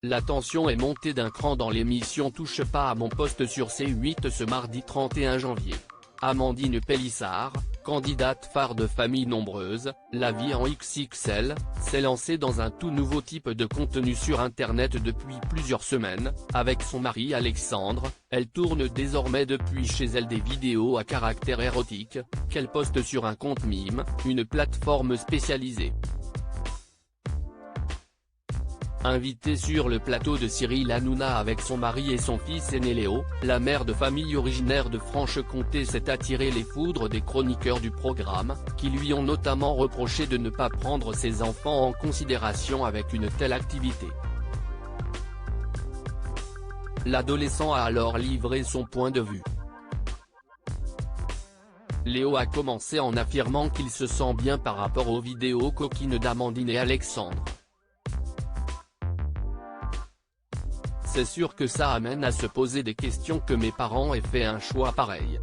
La tension est montée d'un cran dans l'émission Touche pas à mon poste sur C8 ce mardi 31 janvier. Amandine Pélissard, candidate phare de Famille Nombreuse, la vie en XXL, s'est lancée dans un tout nouveau type de contenu sur Internet depuis plusieurs semaines. Avec son mari Alexandre, elle tourne désormais depuis chez elle des vidéos à caractère érotique, qu'elle poste sur un compte Mime, une plateforme spécialisée. Invitée sur le plateau de Cyril Hanouna avec son mari et son fils aîné Léo, la mère de famille originaire de Franche-Comté s'est attirée les foudres des chroniqueurs du programme, qui lui ont notamment reproché de ne pas prendre ses enfants en considération avec une telle activité. L'adolescent a alors livré son point de vue. Léo a commencé en affirmant qu'il se sent bien par rapport aux vidéos coquines d'Amandine et Alexandre. C'est sûr que ça amène à se poser des questions que mes parents aient fait un choix pareil.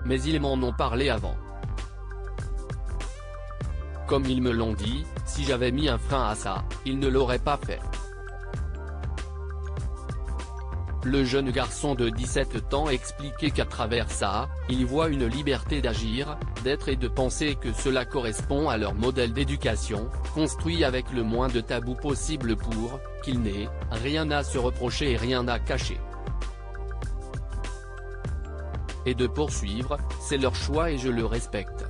Mais ils m'en ont parlé avant. Comme ils me l'ont dit, si j'avais mis un frein à ça, ils ne l'auraient pas fait. Le jeune garçon de 17 ans expliquait qu'à travers ça, il voit une liberté d'agir, d'être et de penser que cela correspond à leur modèle d'éducation, construit avec le moins de tabous possible pour qu'il n'ait rien à se reprocher et rien à cacher. Et de poursuivre, c'est leur choix et je le respecte.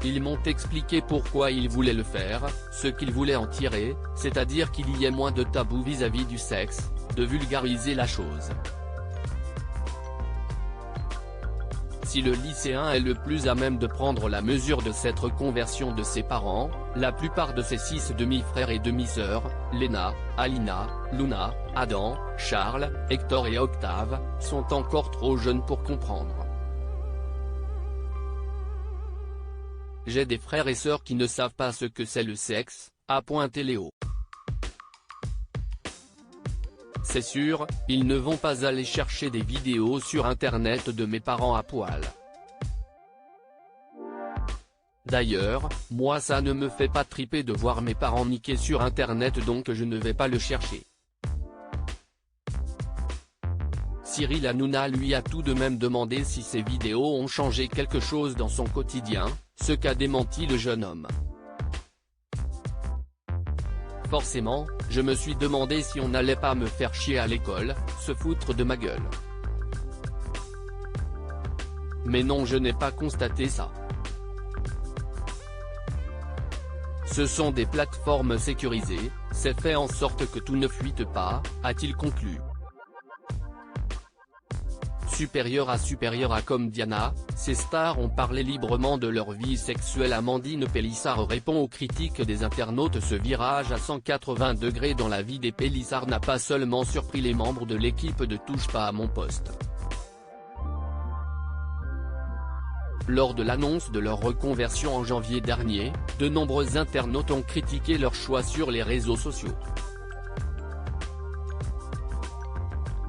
Ils m'ont expliqué pourquoi ils voulaient le faire, ce qu'ils voulaient en tirer, c'est-à-dire qu'il y ait moins de tabous vis-à-vis du sexe, de vulgariser la chose. Si le lycéen est le plus à même de prendre la mesure de cette reconversion de ses parents, la plupart de ses 6 demi-frères et demi-sœurs, Léna, Alina, Luna, Adam, Charles, Hector et Octave, sont encore trop jeunes pour comprendre. J'ai des frères et sœurs qui ne savent pas ce que c'est le sexe, a pointé Léo. C'est sûr, ils ne vont pas aller chercher des vidéos sur Internet de mes parents à poil. D'ailleurs, moi ça ne me fait pas triper de voir mes parents niquer sur Internet, donc je ne vais pas le chercher. Cyril Hanouna lui a tout de même demandé si ces vidéos ont changé quelque chose dans son quotidien, ce qu'a démenti le jeune homme. Forcément, je me suis demandé si on n'allait pas me faire chier à l'école, se foutre de ma gueule. Mais non, je n'ai pas constaté ça. Ce sont des plateformes sécurisées, c'est fait en sorte que tout ne fuite pas, a-t-il conclu. Supérieur à comme Diana, ces stars ont parlé librement de leur vie sexuelle. Amandine Pélissard répond aux critiques des internautes. Ce virage à 180 degrés dans la vie des Pélissard n'a pas seulement surpris les membres de l'équipe de Touche pas à mon poste. Lors de l'annonce de leur reconversion en janvier dernier, de nombreux internautes ont critiqué leur choix sur les réseaux sociaux.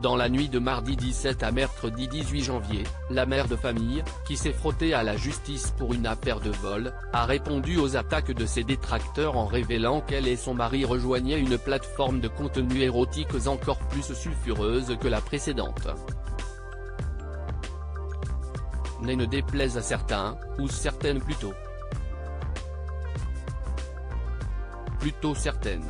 Dans la nuit de mardi 17 à mercredi 18 janvier, la mère de famille, qui s'est frottée à la justice pour une affaire de vol, a répondu aux attaques de ses détracteurs en révélant qu'elle et son mari rejoignaient une plateforme de contenus érotiques encore plus sulfureuse que la précédente. Ne déplaise à certains, ou certaines plutôt. Plutôt certaines.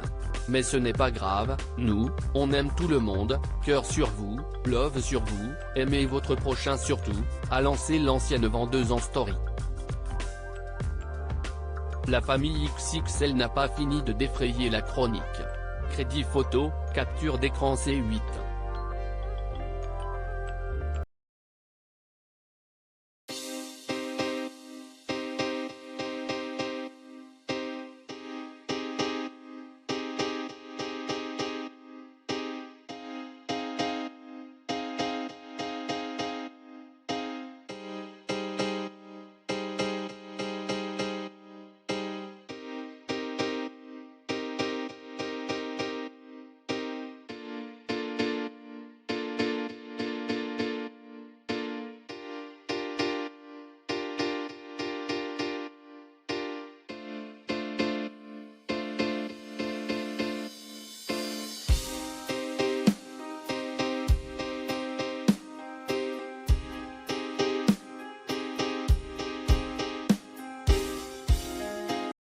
Mais ce n'est pas grave, nous, on aime tout le monde, cœur sur vous, love sur vous, aimez votre prochain surtout, a lancé l'ancienne vendeuse en story. La famille XXL n'a pas fini de défrayer la chronique. Crédit photo, capture d'écran C8.